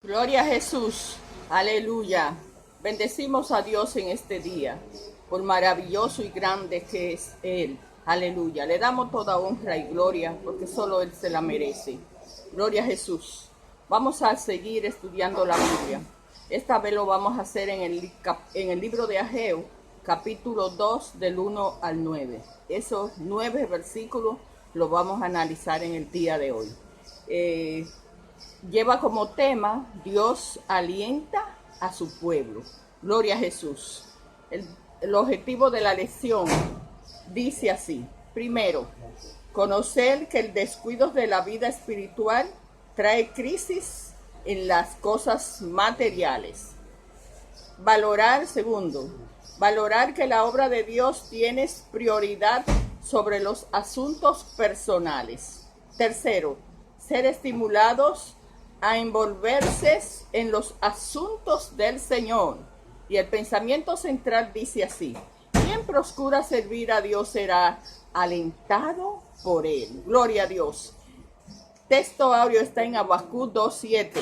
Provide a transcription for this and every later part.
Gloria a Jesús, aleluya. Bendecimos a Dios en este día, por maravilloso y grande que es Él, aleluya. Le damos toda honra y gloria, porque solo Él se la merece. Gloria a Jesús. Vamos a seguir estudiando la Biblia. Esta vez lo vamos a hacer en el libro de Ageo, capítulo 2, del 1 al 9. Esos 9 versículos los vamos a analizar en el día de hoy. Lleva como tema: Dios alienta a su pueblo. Gloria a Jesús. El objetivo de la lección dice así: primero, conocer que el descuido de la vida espiritual trae crisis en las cosas materiales. Valorar que la obra de Dios tiene prioridad sobre los asuntos personales. Tercero, ser estimulados a envolverse en los asuntos del Señor. Y el pensamiento central dice así: quien procura servir a Dios será alentado por Él. Gloria a Dios. Texto áureo está en Habacuc 2:7.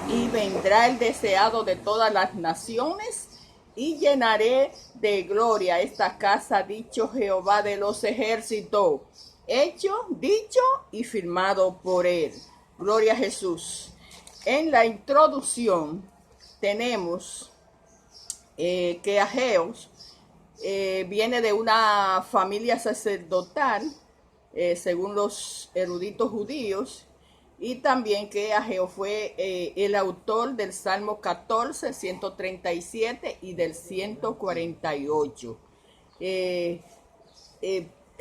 Y vendrá el deseado de todas las naciones, y llenaré de gloria esta casa, ha dicho Jehová de los ejércitos. Hecho, dicho y firmado por Él. Gloria a Jesús. En la introducción tenemos que Ageo viene de una familia sacerdotal, según los eruditos judíos, y también que Ageo fue el autor del Salmo 14, 137 y del 148.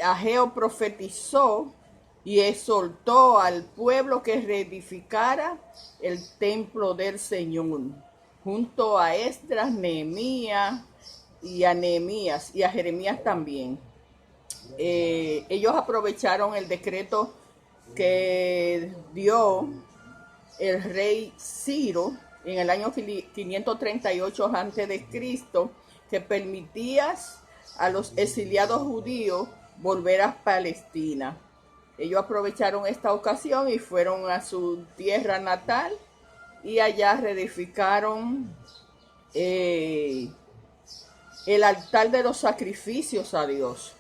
Ageo profetizó y exhortó al pueblo que reedificara el templo del Señor, junto a Esdras, Nehemías y a Jeremías también. Ellos aprovecharon el decreto que dio el rey Ciro en el año 538 a.C., que permitía a los exiliados judíos volver a Palestina. Ellos aprovecharon esta ocasión y fueron a su tierra natal, y allá reedificaron el altar de los sacrificios a Dios,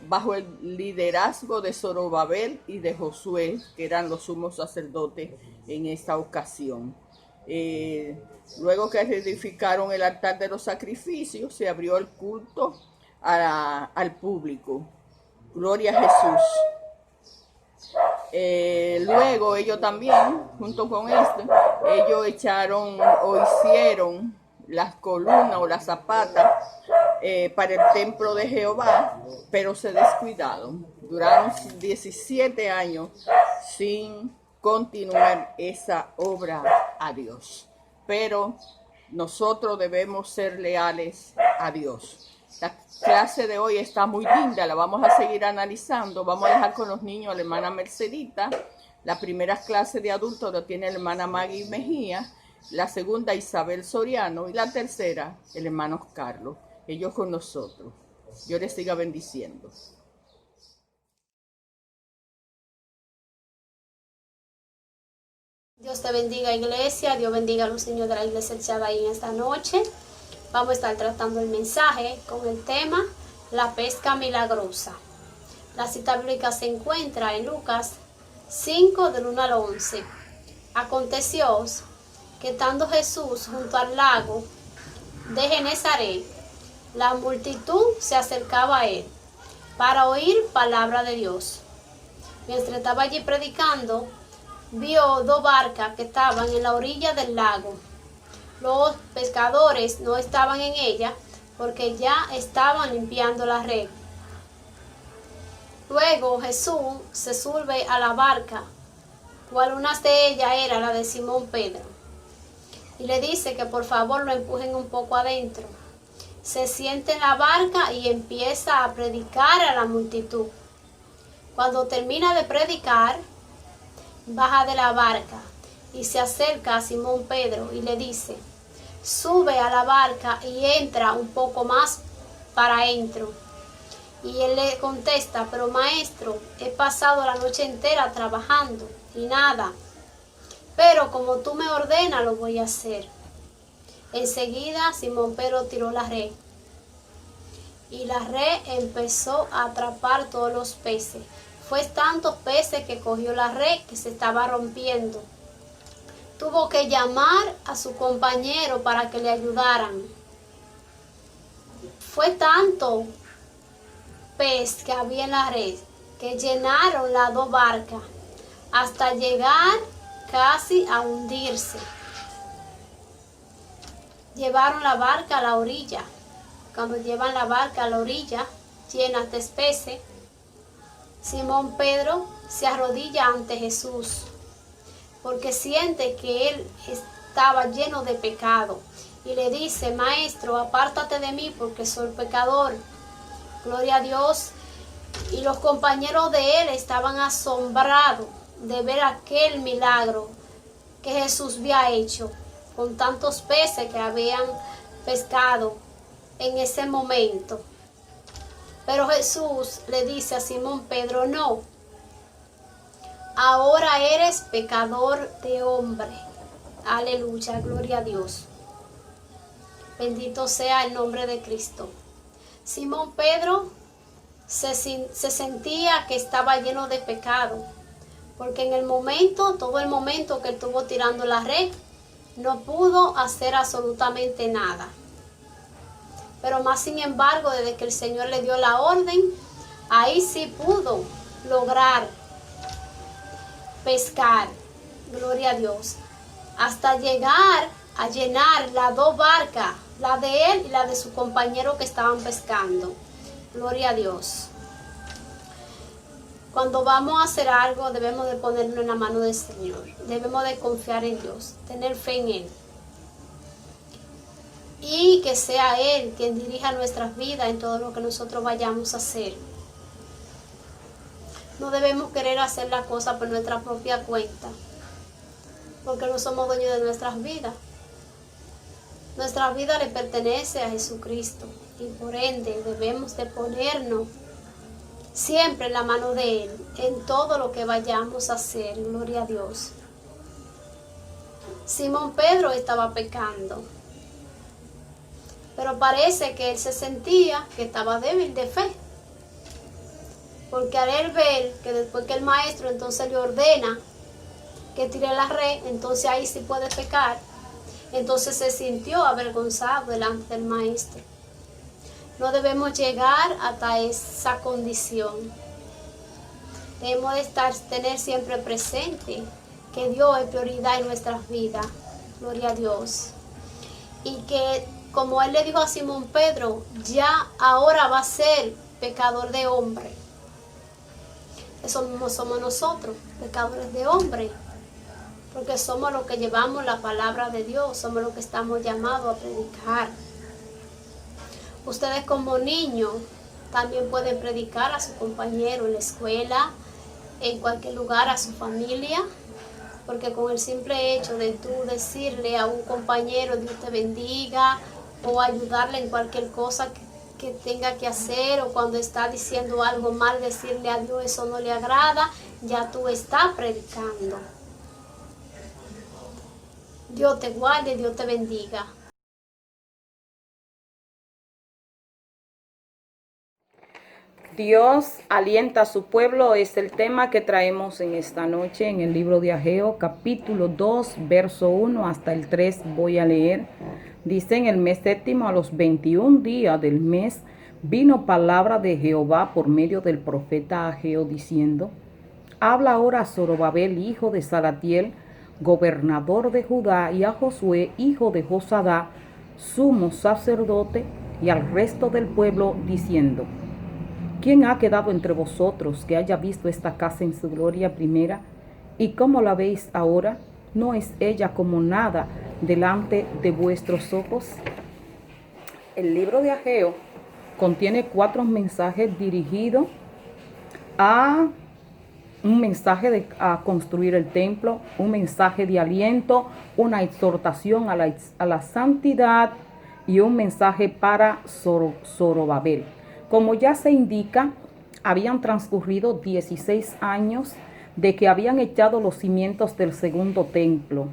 bajo el liderazgo de Zorobabel y de Josué, que eran los sumos sacerdotes en esta ocasión. Luego que reedificaron el altar de los sacrificios, se abrió el culto al público. Gloria a Jesús. Luego ellos también, junto con esto, ellos echaron o hicieron las columnas o las zapatas para el templo de Jehová, pero se descuidaron. Duraron 17 años sin continuar esa obra a Dios. Pero nosotros debemos ser leales a Dios. La clase de hoy está muy linda, la vamos a seguir analizando. Vamos a dejar con los niños a la hermana Mercedita. La primera clase de adultos lo tiene la hermana Maggie Mejía, la segunda Isabel Soriano y la tercera el hermano Carlos. Ellos con nosotros. Dios les siga bendiciendo. Dios te bendiga, iglesia. Dios bendiga a los niños de la iglesia El Shaddai en esta noche. Vamos a estar tratando el mensaje con el tema la pesca milagrosa. La cita bíblica se encuentra en Lucas 5, del 1 al 11. Aconteció que estando Jesús junto al lago de Genezaret, la multitud se acercaba a él para oír palabra de Dios. Mientras estaba allí predicando, vio 2 barcas que estaban en la orilla del lago. Los pescadores no estaban en ella porque ya estaban limpiando la red. Luego Jesús se sube a la barca, cual una de ellas era la de Simón Pedro, y le dice que por favor lo empujen un poco adentro. Se sienta en la barca y empieza a predicar a la multitud. Cuando termina de predicar, baja de la barca y se acerca a Simón Pedro y le dice: sube a la barca y entra un poco más para adentro. Y él le contesta: pero maestro, he pasado la noche entera trabajando y nada, pero como tú me ordenas, lo voy a hacer. Enseguida Simón Pedro tiró la red y la red empezó a atrapar todos los peces. Fue tantos peces que cogió la red que se estaba rompiendo. Tuvo que llamar a su compañero para que le ayudaran. Fue tanto pez que había en la red que llenaron las dos barcas hasta llegar casi a hundirse. Llevaron la barca a la orilla. Cuando llevan la barca a la orilla, llena de peces, Simón Pedro se arrodilla ante Jesús porque siente que él estaba lleno de pecado y le dice: Maestro, apártate de mí porque soy pecador. Gloria a Dios. Y los compañeros de él estaban asombrados de ver aquel milagro que Jesús había hecho con tantos peces que habían pescado en ese momento. Pero Jesús le dice a Simón Pedro: no, ahora eres pecador de hombre. Aleluya, gloria a Dios. Bendito sea el nombre de Cristo. Simón Pedro se sentía que estaba lleno de pecado, porque en el momento, todo el momento que estuvo tirando la red, no pudo hacer absolutamente nada. Pero más sin embargo, desde que el Señor le dio la orden, ahí sí pudo lograr pescar, gloria a Dios, hasta llegar a llenar las dos barcas, la de él y la de su compañero que estaban pescando. Gloria a Dios. Cuando vamos a hacer algo, debemos de ponerlo en la mano del Señor. Debemos de confiar en Dios, tener fe en Él. Y que sea Él quien dirija nuestras vidas en todo lo que nosotros vayamos a hacer. No debemos querer hacer las cosas por nuestra propia cuenta, porque no somos dueños de nuestras vidas. Nuestra vida le pertenece a Jesucristo y por ende debemos de ponernos siempre en la mano de Él en todo lo que vayamos a hacer. Gloria a Dios. Simón Pedro estaba pecando, pero parece que él se sentía que estaba débil de fe, porque al él ver que después que el maestro entonces le ordena que tire la red, entonces ahí sí puede pecar, entonces se sintió avergonzado delante del maestro. No debemos llegar hasta esa condición. Debemos de tener siempre presente que Dios es prioridad en nuestras vidas. Gloria a Dios. Y que como Él le dijo a Simón Pedro, ya ahora va a ser pecador de hombre. Eso mismo somos nosotros, pecadores de hombre. Porque somos los que llevamos la palabra de Dios, somos los que estamos llamados a predicar. Ustedes como niños también pueden predicar a su compañero en la escuela, en cualquier lugar, a su familia, porque con el simple hecho de tú decirle a un compañero Dios te bendiga, o ayudarle en cualquier cosa que tenga que hacer, o cuando está diciendo algo mal, decirle a Dios eso no le agrada, ya tú estás predicando. Dios te guarde, Dios te bendiga. Dios alienta a su pueblo es el tema que traemos en esta noche en el libro de Ageo, capítulo 2, verso 1 hasta el 3. Voy a leer. Dice: en el mes séptimo, a los 21 días del mes, vino palabra de Jehová por medio del profeta Ageo, diciendo: habla ahora a Zorobabel, hijo de Salatiel, gobernador de Judá, y a Josué, hijo de Josadá, sumo sacerdote, y al resto del pueblo, diciendo: ¿quién ha quedado entre vosotros que haya visto esta casa en su gloria primera? ¿Y cómo la veis ahora? ¿No es ella como nada delante de vuestros ojos? El libro de Ageo contiene 4 mensajes dirigidos a un mensaje a construir el templo, un mensaje de aliento, una exhortación a la santidad y un mensaje para Zorobabel. Como ya se indica, habían transcurrido 16 años de que habían echado los cimientos del segundo templo.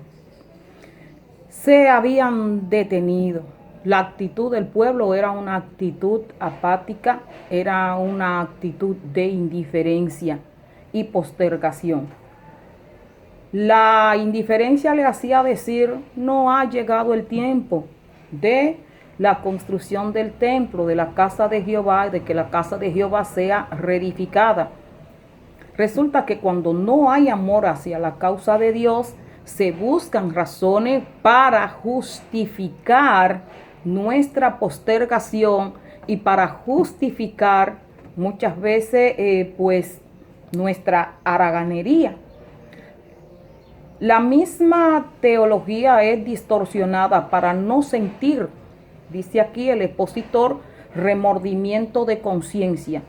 Se habían detenido. La actitud del pueblo era una actitud apática, era una actitud de indiferencia y postergación. La indiferencia le hacía decir: no ha llegado el tiempo de la construcción del templo, de la casa de Jehová, de que la casa de Jehová sea reedificada. Resulta que cuando no hay amor hacia la causa de Dios, se buscan razones para justificar nuestra postergación y para justificar muchas veces pues nuestra haraganería. La misma teología es distorsionada para no sentir, dice aquí el expositor, remordimiento de conciencia.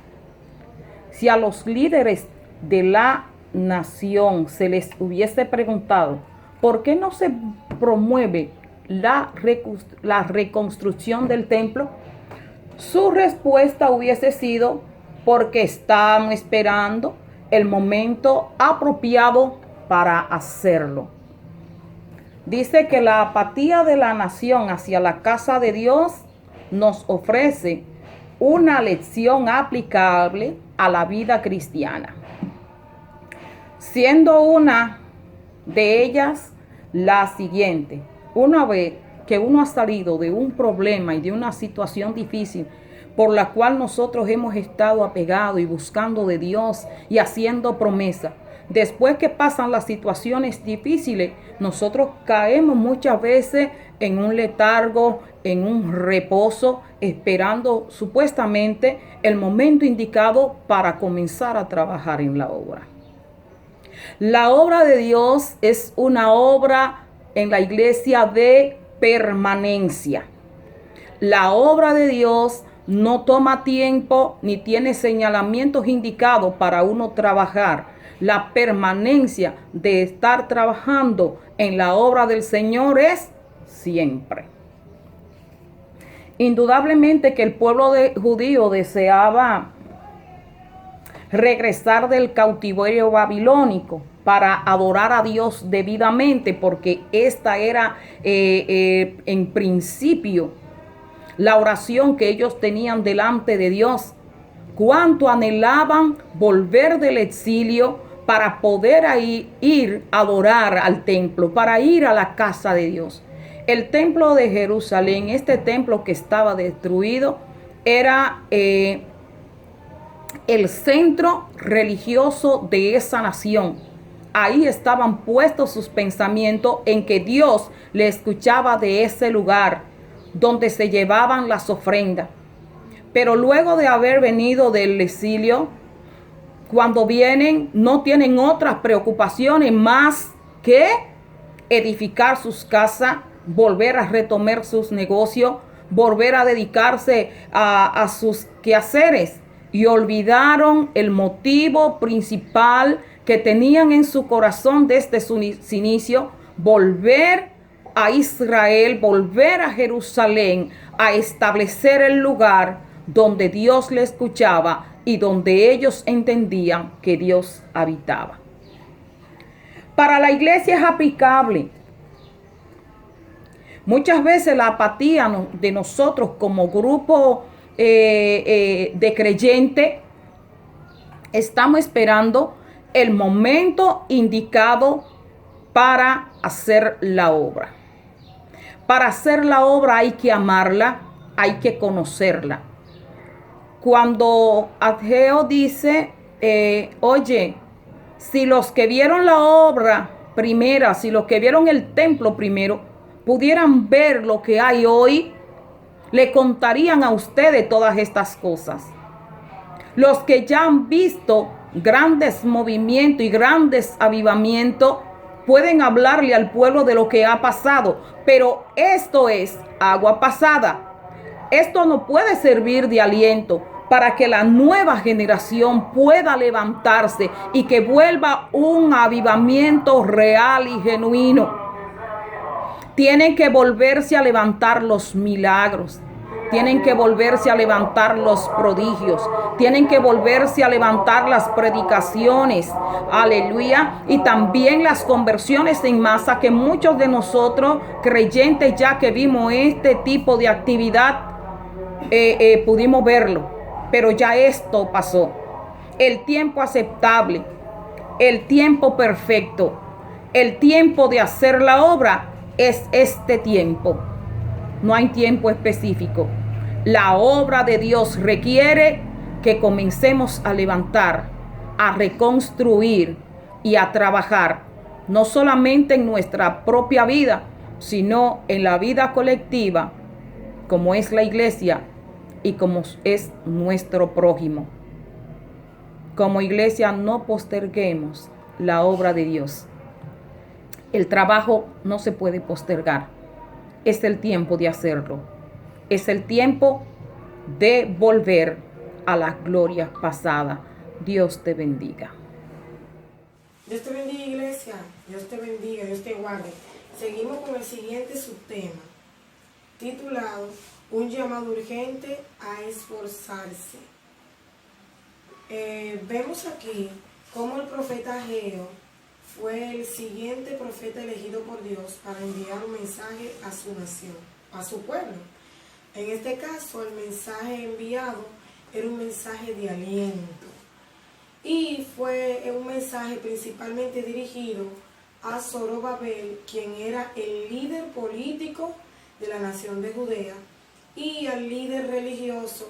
Si a los líderes de la nación se les hubiese preguntado por qué no se promueve la reconstrucción del templo, su respuesta hubiese sido: porque estamos esperando el momento apropiado para hacerlo. Dice que la apatía de la nación hacia la casa de Dios nos ofrece una lección aplicable a la vida cristiana, siendo una de ellas la siguiente: una vez que uno ha salido de un problema y de una situación difícil por la cual nosotros hemos estado apegados y buscando de Dios y haciendo promesa, después que pasan las situaciones difíciles, nosotros caemos muchas veces en un letargo, en un reposo, esperando supuestamente el momento indicado para comenzar a trabajar en la obra. La obra de Dios es una obra en la iglesia de permanencia. La obra de Dios no toma tiempo ni tiene señalamientos indicados para uno trabajar. La permanencia de estar trabajando en la obra del Señor es siempre. Indudablemente que el pueblo judío deseaba regresar del cautiverio babilónico para adorar a Dios debidamente, porque esta era en principio la oración que ellos tenían delante de Dios. Cuánto anhelaban volver del exilio para poder ir a adorar al templo, para ir a la casa de Dios. El templo de Jerusalén, este templo que estaba destruido, era el centro religioso de esa nación. Ahí estaban puestos sus pensamientos en que Dios le escuchaba de ese lugar donde se llevaban las ofrendas. Pero luego de haber venido del exilio, cuando vienen, no tienen otras preocupaciones más que edificar sus casas, volver a retomar sus negocios, volver a dedicarse a sus quehaceres, y olvidaron el motivo principal que tenían en su corazón desde su inicio: volver a Israel, volver a Jerusalén, a establecer el lugar donde Dios le escuchaba y donde ellos entendían que Dios habitaba. Para la iglesia es aplicable. Muchas veces la apatía de nosotros como grupo de creyentes, estamos esperando el momento indicado para hacer la obra. Para hacer la obra hay que amarla, hay que conocerla. Cuando Ageo dice, oye, si los que vieron la obra primera, si los que vieron el templo primero, pudieran ver lo que hay hoy, le contarían a ustedes todas estas cosas. Los que ya han visto grandes movimientos y grandes avivamientos pueden hablarle al pueblo de lo que ha pasado, pero esto es agua pasada. Esto no puede servir de aliento para que la nueva generación pueda levantarse y que vuelva un avivamiento real y genuino. Tienen que volverse a levantar los milagros. tienen que volverse a levantar los prodigios, tienen que volverse a levantar las predicaciones, aleluya, y también las conversiones en masa, que muchos de nosotros creyentes, ya que vimos este tipo de actividad, pudimos verlo, pero ya esto pasó. El tiempo aceptable, el tiempo perfecto, el tiempo de hacer la obra es este tiempo. No hay tiempo específico. La obra de Dios requiere que comencemos a levantar, a reconstruir y a trabajar, no solamente en nuestra propia vida, sino en la vida colectiva, como es la iglesia y como es nuestro prójimo. Como iglesia no posterguemos la obra de Dios. El trabajo no se puede postergar. Es el tiempo de hacerlo. Es el tiempo de volver a las glorias pasadas. Dios te bendiga. Dios te bendiga, iglesia. Dios te bendiga, Dios te guarde. Seguimos con el siguiente subtema, titulado Un llamado urgente a esforzarse. Vemos aquí cómo el profeta Ageo fue el siguiente profeta elegido por Dios para enviar un mensaje a su nación, a su pueblo. En este caso, el mensaje enviado era un mensaje de aliento. Y fue un mensaje principalmente dirigido a Zorobabel, quien era el líder político de la nación de Judea, y al líder religioso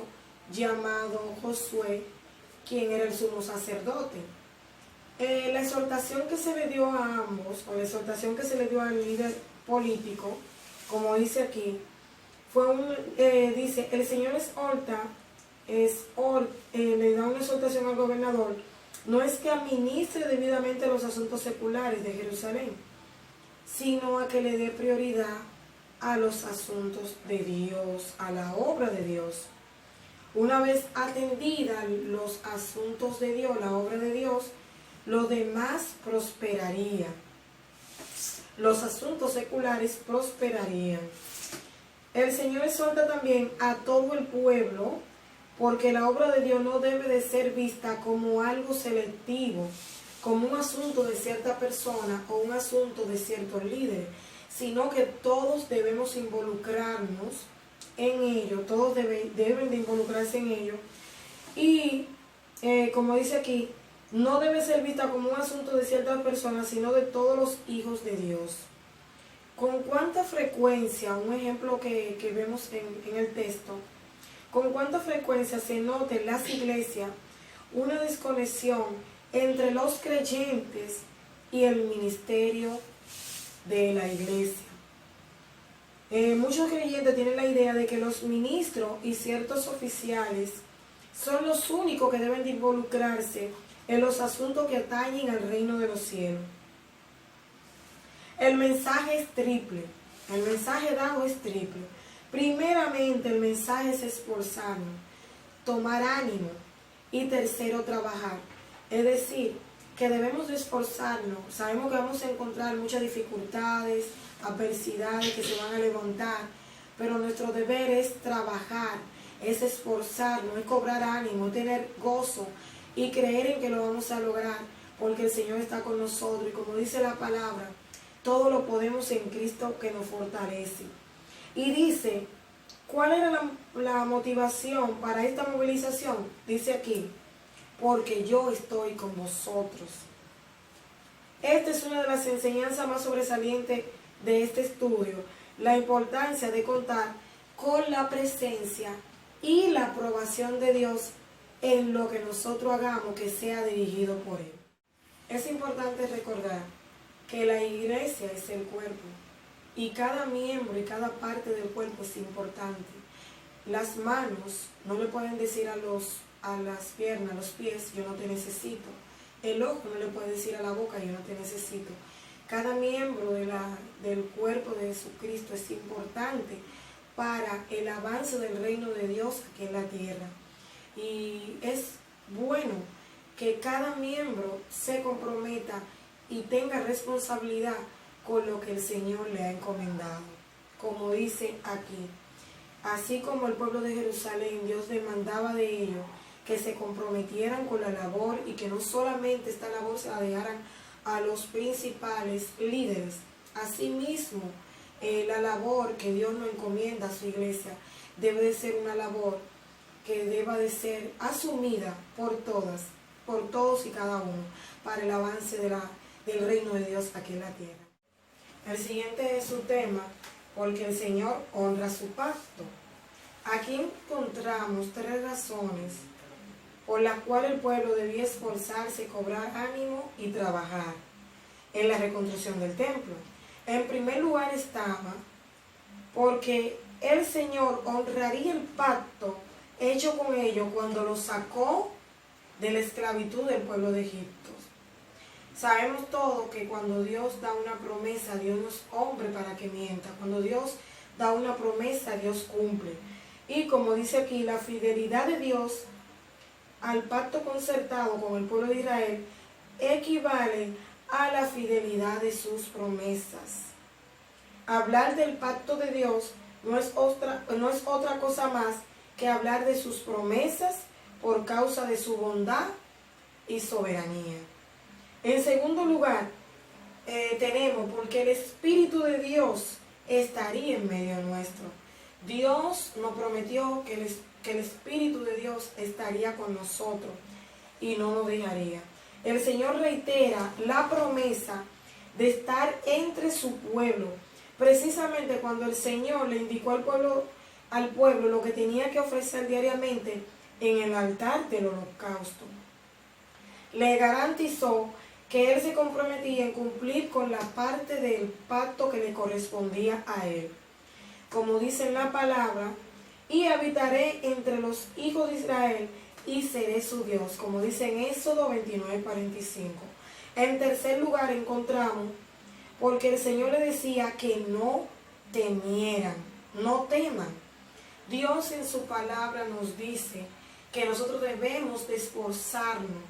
llamado Josué, quien era el sumo sacerdote. La exhortación que se le dio a ambos, o la exhortación que se le dio al líder político, como dice aquí, dice, el Señor le da una exhortación al gobernador, no es que administre debidamente los asuntos seculares de Jerusalén, sino a que le dé prioridad a los asuntos de Dios, a la obra de Dios. Una vez atendida los asuntos de Dios, la obra de Dios, lo demás prosperaría. Los asuntos seculares prosperarían. El Señor exhorta también a todo el pueblo, porque la obra de Dios no debe de ser vista como algo selectivo, como un asunto de cierta persona o un asunto de ciertos líderes, sino que todos debemos involucrarnos en ello, todos deben de involucrarse en ello. Y como dice aquí, no debe ser vista como un asunto de ciertas personas, sino de todos los hijos de Dios. ¿Con cuánta frecuencia, un ejemplo que vemos en el texto, con cuánta frecuencia se nota en las iglesias una desconexión entre los creyentes y el ministerio de la iglesia? Muchos creyentes tienen la idea de que los ministros y ciertos oficiales son los únicos que deben de involucrarse en los asuntos que atañen al reino de los cielos. El mensaje es triple. El mensaje dado es triple. Primeramente, el mensaje es esforzarnos, tomar ánimo, y tercero, trabajar. Es decir, que debemos de esforzarnos. Sabemos que vamos a encontrar muchas dificultades, adversidades que se van a levantar, pero nuestro deber es trabajar, es esforzarnos, es cobrar ánimo, tener gozo y creer en que lo vamos a lograr, porque el Señor está con nosotros, y como dice la palabra, todo lo podemos en Cristo que nos fortalece. Y dice, ¿cuál era la motivación para esta movilización? Dice aquí, porque yo estoy con vosotros. Esta es una de las enseñanzas más sobresalientes de este estudio, la importancia de contar con la presencia y la aprobación de Dios en lo que nosotros hagamos que sea dirigido por Él. Es importante recordar que la iglesia es el cuerpo y cada miembro y cada parte del cuerpo es importante. Las manos no le pueden decir a las piernas, a los pies, yo no te necesito. El ojo no le puede decir a la boca, yo no te necesito. Cada miembro del cuerpo de Jesucristo es importante para el avance del reino de Dios aquí en la tierra. Y es bueno que cada miembro se comprometa y tenga responsabilidad con lo que el Señor le ha encomendado. Como dice aquí, Así como el pueblo de Jerusalén, Dios demandaba de ellos que se comprometieran con la labor y que no solamente esta labor se la dejaran a los principales líderes. Asimismo, la labor que Dios nos encomienda a su iglesia debe de ser una labor que deba de ser asumida por todos y cada uno, para el avance del reino de Dios aquí en la tierra. El siguiente es su tema, porque el Señor honra su pacto. Aquí encontramos 3 razones por las cuales el pueblo debía esforzarse, cobrar ánimo y trabajar en la reconstrucción del templo. En primer lugar estaba porque el Señor honraría el pacto hecho con ellos cuando los sacó de la esclavitud del pueblo de Egipto. Sabemos todos que cuando Dios da una promesa, Dios no es hombre para que mienta. Cuando Dios da una promesa, Dios cumple. Y como dice aquí, la fidelidad de Dios al pacto concertado con el pueblo de Israel equivale a la fidelidad de sus promesas. Hablar del pacto de Dios no es otra cosa más que hablar de sus promesas por causa de su bondad y soberanía. En segundo lugar, tenemos porque el Espíritu de Dios estaría en medio nuestro. Dios nos prometió que el Espíritu de Dios estaría con nosotros y no nos dejaría. El Señor reitera la promesa de estar entre su pueblo, precisamente cuando el Señor le indicó al pueblo lo que tenía que ofrecer diariamente en el altar del holocausto. Le garantizó que él se comprometía en cumplir con la parte del pacto que le correspondía a él. Como dice en la palabra, y habitaré entre los hijos de Israel y seré su Dios, como dice en Éxodo 29:45. En tercer lugar encontramos, porque el Señor le decía que no temieran, no teman. Dios en su palabra nos dice que nosotros debemos de esforzarnos.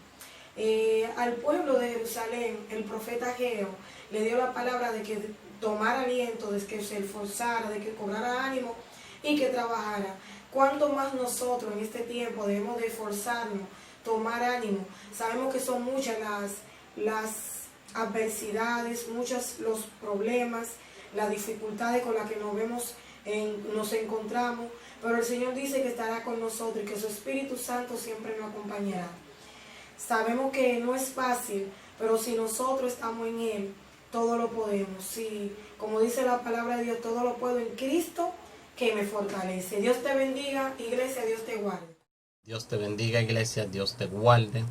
Al pueblo de Jerusalén, el profeta Ageo le dio la palabra de que tomara aliento, de que se esforzara, de que cobrara ánimo y que trabajara. ¿Cuánto más nosotros en este tiempo debemos de esforzarnos, tomar ánimo? Sabemos que son muchas las adversidades, muchos los problemas, las dificultades con las que nos encontramos, pero el Señor dice que estará con nosotros y que su Espíritu Santo siempre nos acompañará. Sabemos que no es fácil, pero si nosotros estamos en Él, todo lo podemos. Sí, como dice la palabra de Dios, todo lo puedo en Cristo que me fortalece. Dios te bendiga, iglesia, Dios te guarde. Dios te bendiga, iglesia, Dios te guarde.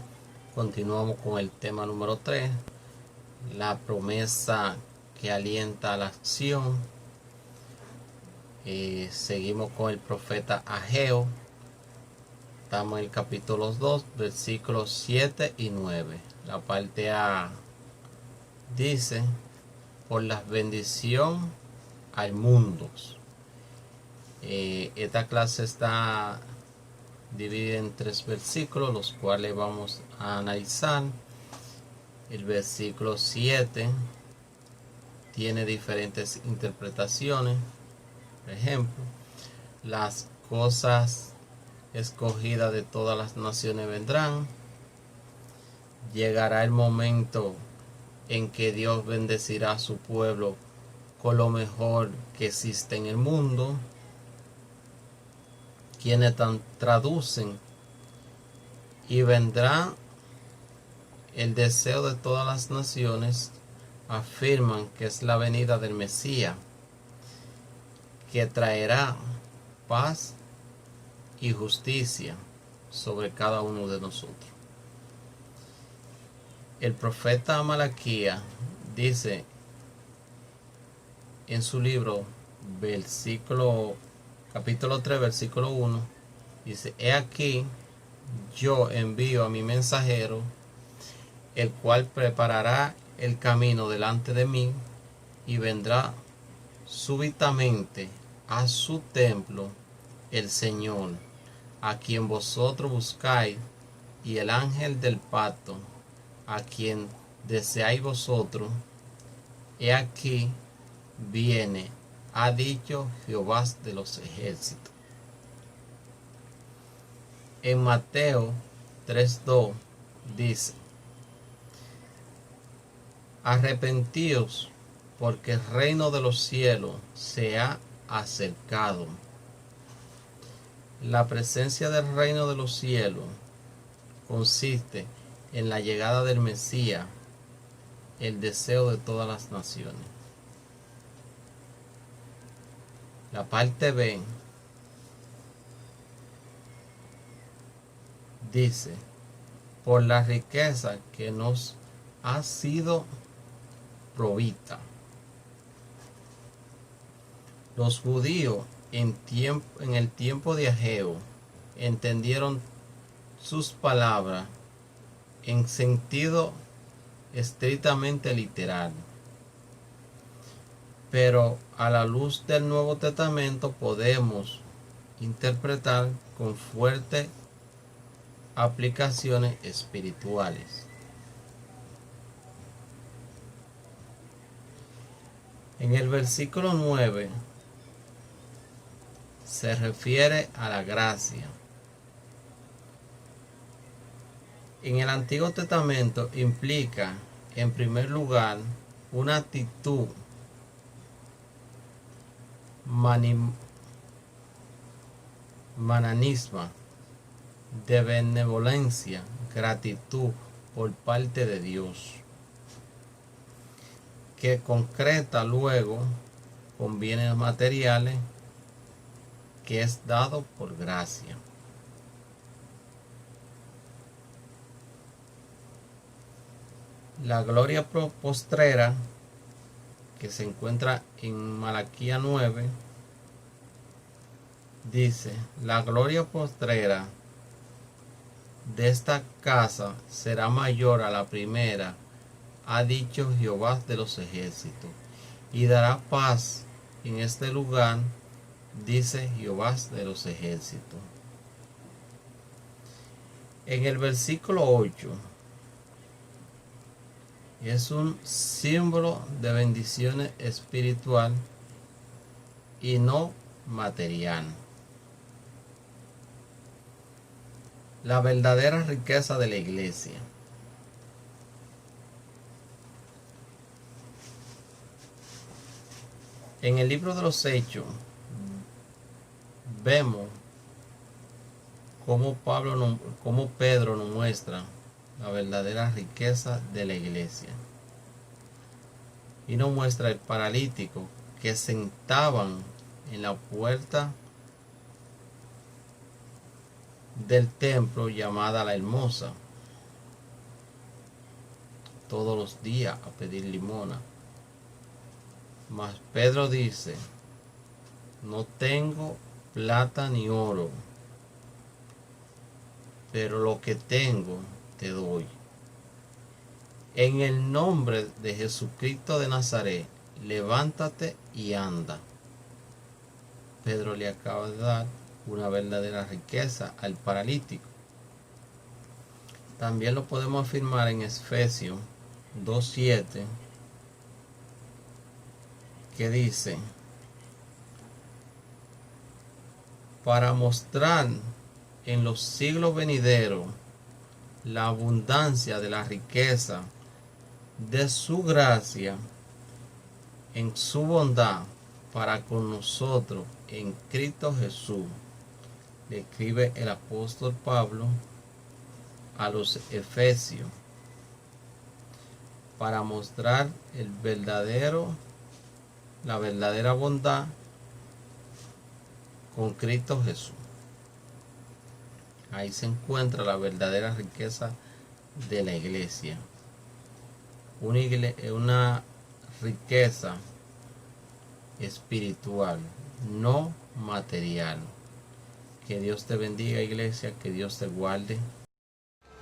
Continuamos con el tema número 3, la promesa que alienta a la acción. Seguimos con el profeta Ageo. Estamos en el capítulo 2, versículos 7 y 9. La parte A dice, por la bendición al mundo. Esta clase está dividida en 3 versículos, los cuales vamos a analizar. El versículo 7 tiene diferentes interpretaciones. Por ejemplo, las cosas escogidas de todas las naciones vendrán. Llegará el momento en que Dios bendecirá a su pueblo con lo mejor que existe en el mundo. Quienes traducen, y vendrá el deseo de todas las naciones, afirman que es la venida del Mesías, que traerá paz y justicia sobre cada uno de nosotros. El profeta Malaquías dice en su libro, capítulo 3, versículo 1, dice, he aquí, yo envío a mi mensajero, el cual preparará el camino delante de mí, y vendrá súbitamente a su templo el Señor, a quien vosotros buscáis, y el ángel del pacto, a quien deseáis vosotros, he aquí viene ha dicho Jehová de los ejércitos. En Mateo 3:2 dice: arrepentíos, porque el reino de los cielos se ha acercado. La presencia del reino de los cielos consiste en la llegada del Mesías, el deseo de todas las naciones. La parte B dice: por la riqueza que nos ha sido provista. Los judíos en el tiempo de Ageo entendieron sus palabras en sentido estrictamente literal. Pero a la luz del Nuevo Testamento podemos interpretar con fuertes aplicaciones espirituales. En el versículo 9 se refiere a la gracia. En el Antiguo Testamento implica, en primer lugar, una actitud mananisma de benevolencia, gratitud por parte de Dios, que concreta luego con bienes materiales que es dado por gracia. La gloria postrera, que se encuentra en Malaquías 9, dice: la gloria postrera de esta casa será mayor a la primera, ha dicho Jehová de los ejércitos, y dará paz en este lugar, dice Jehová de los ejércitos. En el versículo 8 es un símbolo de bendiciones espiritual y no material. La verdadera riqueza de la iglesia. En el libro de los Hechos vemos cómo Pedro nos muestra la verdadera riqueza de la iglesia. Y nos muestra el paralítico que sentaban en la puerta del templo llamada La Hermosa, todos los días a pedir limosna. Mas Pedro dice: no tengo plata ni oro, pero lo que tengo te doy. En el nombre de Jesucristo de Nazaret, levántate y anda. Pedro le acaba de dar una verdadera riqueza al paralítico. También lo podemos afirmar en Efesios 2:7, que dice: para mostrar en los siglos venideros la abundancia de la riqueza de su gracia en su bondad para con nosotros en Cristo Jesús. Le escribe el apóstol Pablo a los Efesios para mostrar la verdadera bondad con Cristo Jesús. Ahí se encuentra la verdadera riqueza de la iglesia. Una riqueza espiritual, no material. Que Dios te bendiga, iglesia, que Dios te guarde.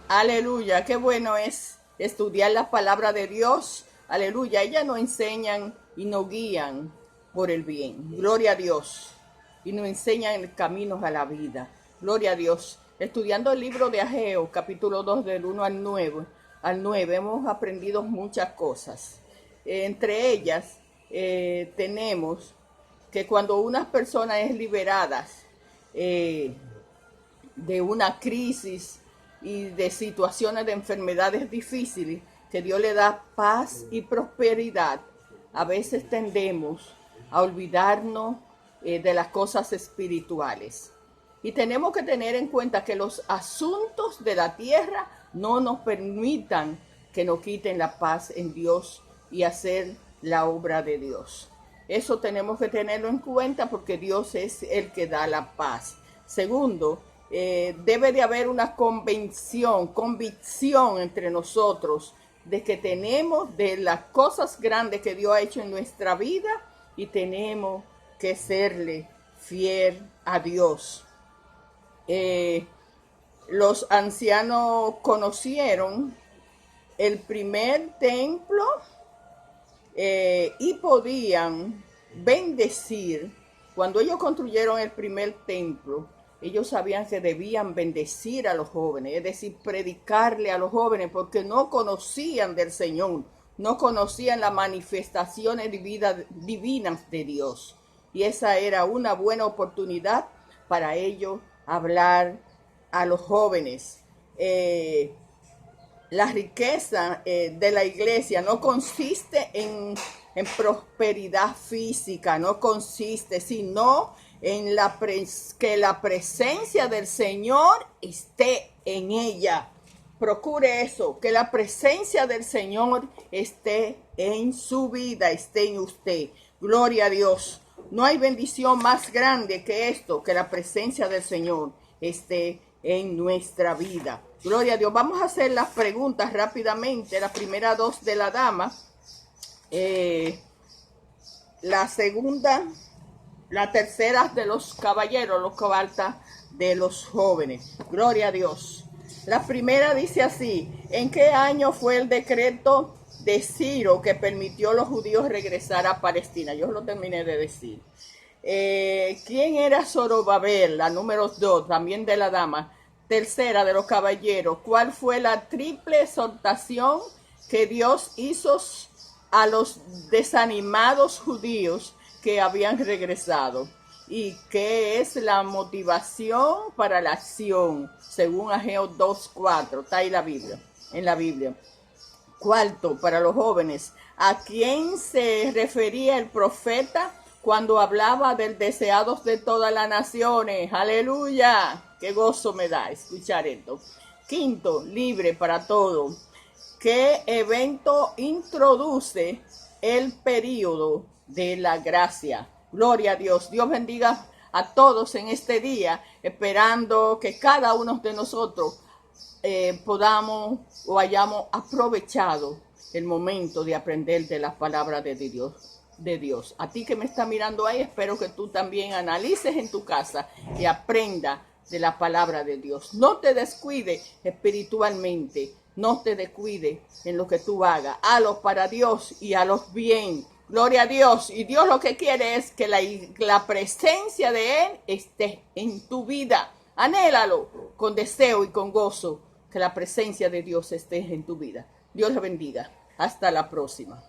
Aleluya, qué bueno es estudiar la palabra de Dios. Aleluya, ellas nos enseñan y nos guían por el bien. Gloria a Dios. Y nos enseñan caminos a la vida. Gloria a Dios. Estudiando el libro de Ageo, capítulo 2, del 1 al 9, hemos aprendido muchas cosas. Entre ellas tenemos que cuando una persona es liberada de una crisis y de situaciones de enfermedades difíciles, que Dios le da paz y prosperidad, a veces tendemos a olvidarnos de las cosas espirituales. Y tenemos que tener en cuenta que los asuntos de la tierra no nos permitan que nos quiten la paz en Dios y hacer la obra de Dios. Eso tenemos que tenerlo en cuenta porque Dios es el que da la paz. Segundo, debe de haber una convicción entre nosotros de que tenemos de las cosas grandes que Dios ha hecho en nuestra vida y tenemos que serle fiel a Dios. Los ancianos conocieron el primer templo y podían bendecir. Cuando ellos construyeron el primer templo, ellos sabían que debían bendecir a los jóvenes, es decir, predicarle a los jóvenes, porque no conocían del Señor, no conocían las manifestaciones divinas de Dios. Y esa era una buena oportunidad para ellos hablar a los jóvenes. La riqueza de la iglesia no consiste en prosperidad física, no consiste, sino en que la presencia del Señor esté en ella. Procure eso, que la presencia del Señor esté en su vida, esté en usted. Gloria a Dios. No hay bendición más grande que esto, que la presencia del Señor esté en nuestra vida. Gloria a Dios. Vamos a hacer las preguntas rápidamente. La primera dos de la dama. La segunda, la tercera de los caballeros, los cuarta de los jóvenes. Gloria a Dios. La primera dice así: ¿en qué año fue el decreto de Ciro que permitió a los judíos regresar a Palestina? Yo lo terminé de decir. ¿Quién era Zorobabel? La número 2, también de la dama. Tercera de los caballeros. ¿Cuál fue la triple exhortación que Dios hizo a los desanimados judíos que habían regresado? ¿Y qué es la motivación para la acción? Según Ageo 2:4, está ahí en la Biblia. Cuarto, para los jóvenes, ¿a quién se refería el profeta cuando hablaba del deseado de todas las naciones? ¡Aleluya! ¡Qué gozo me da escuchar esto! Quinto, libre para todo. ¿Qué evento introduce el período de la gracia? Gloria a Dios. Dios bendiga a todos en este día, esperando que cada uno de nosotros podamos o hayamos aprovechado el momento de aprender de las palabras de Dios. A ti que me está mirando ahí, espero que tú también analices en tu casa y aprenda de la palabra de Dios. No te descuide espiritualmente, no te descuide en lo que tú hagas. Hazlo para Dios y hazlo bien. Gloria a Dios. Y Dios lo que quiere es que la presencia de Él esté en tu vida. Anhélalo con deseo y con gozo, que la presencia de Dios esté en tu vida. Dios le bendiga. Hasta la próxima.